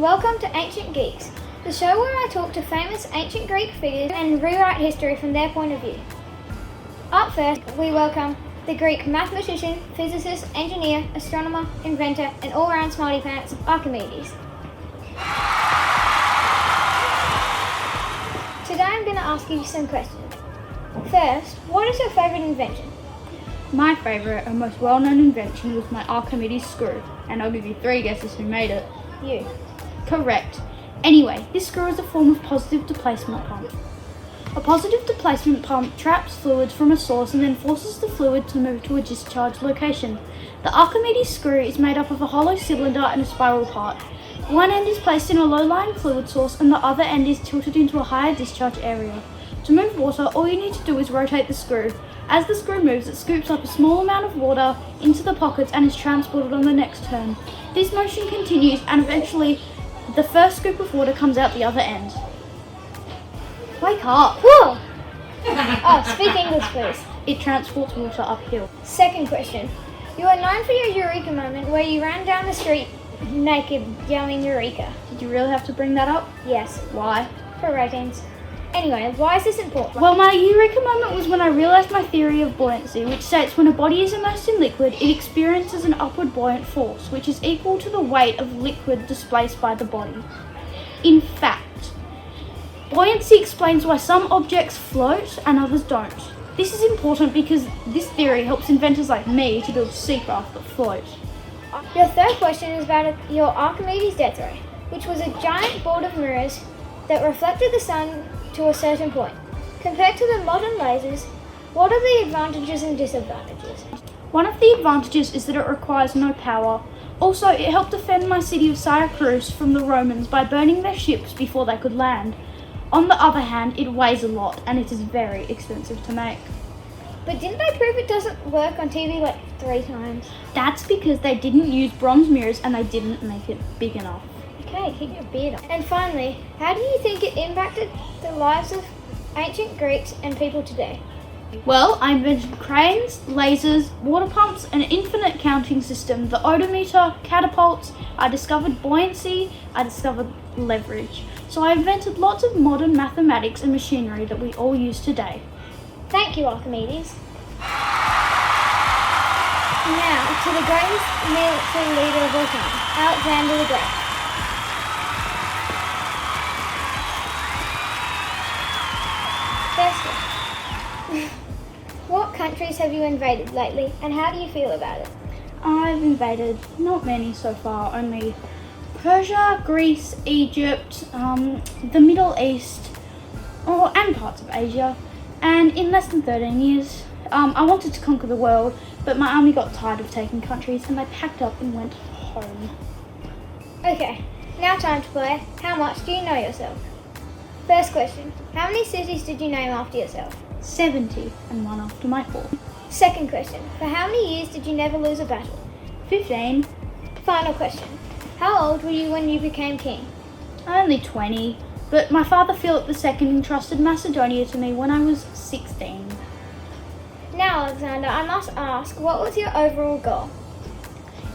welcome to Ancient Geeks, the show where I talk to famous ancient Greek figures and rewrite history from their point of view. Up first, we welcome the Greek mathematician, physicist, engineer, astronomer, inventor, and all-round smarty pants, Archimedes. Today I'm going to ask you some questions. First, what is your favourite invention? My favourite and most well-known invention was my Archimedes screw, and I'll give you 3 guesses who made it. You. Correct. Anyway, this screw is a form of positive displacement pump. A positive displacement pump traps fluids from a source and then forces the fluid to move to a discharge location. The Archimedes screw is made up of a hollow cylinder and a spiral part. One end is placed in a low-lying fluid source and the other end is tilted into a higher discharge area. To move water, all you need to do is rotate the screw. As the screw moves, it scoops up a small amount of water into the pockets and is transported on the next turn. This motion continues and eventually the first scoop of water comes out the other end. Wake up! Whoa! Oh, speak English please. It transports water uphill. Second question. You are known for your Eureka moment where you ran down the street naked yelling Eureka. Did you really have to bring that up? Yes, Why? for ratings. Anyway, why is this important? Well, my Eureka moment was when I realised my theory of buoyancy, which states when a body is immersed in liquid, it experiences an upward buoyant force, which is equal to the weight of liquid displaced by the body. In fact, buoyancy explains why some objects float and others don't. This is important because this theory helps inventors like me to build seacraft that float. Your third question is about your Archimedes death ray, which was a giant board of mirrors that reflected the sun to a certain point. Compared to the modern lasers, what are the advantages and disadvantages? One of the advantages is that it requires no power. Also, it helped defend my city of Syracuse from the Romans by burning their ships before they could land. On the other hand, it weighs a lot and it is very expensive to make. But didn't they prove it doesn't work on TV like 3 times? That's because they didn't use bronze mirrors and they didn't make it big enough. Okay, keep your beard on. And finally, how do you think it impacted the lives of ancient Greeks and people today? Well, I invented cranes, lasers, water pumps, an infinite counting system, the odometer, catapults, I discovered buoyancy, I discovered leverage. So I invented lots of modern mathematics and machinery that we all use today. Thank you, Archimedes. Now, to the greatest military leader of all time, Alexander the Great. Firstly, what countries have you invaded lately and how do you feel about it? I've invaded not many so far, only Persia, Greece, Egypt, the Middle East, and parts of Asia. And in less than 13 years, I wanted to conquer the world, but my army got tired of taking countries and they packed up and went home. Okay, now time to play How Much Do You Know Yourself? First question, how many cities did you name after yourself? 70 and one after my fall. Second question, for how many years did you never lose a battle? 15. Final question, how old were you when you became king? Only 20, but my father Philip II entrusted Macedonia to me when I was 16. Now, Alexander, I must ask, what was your overall goal?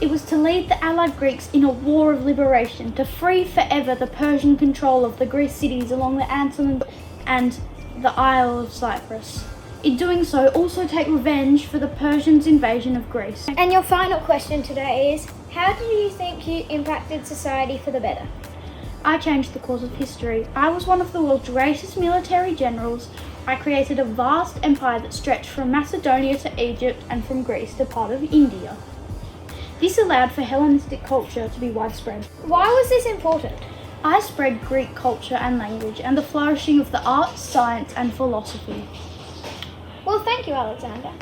It was to lead the Allied Greeks in a war of liberation, to free forever the Persian control of the Greek cities along the Anatolian and the Isle of Cyprus. In doing so, also take revenge for the Persians' invasion of Greece. And your final question today is, how do you think you impacted society for the better? I changed the course of history. I was one of the world's greatest military generals. I created a vast empire that stretched from Macedonia to Egypt and from Greece to part of India. This allowed for Hellenistic culture to be widespread. Why was this important? I spread Greek culture and language and the flourishing of the arts, science and philosophy. Well, thank you, Alexander.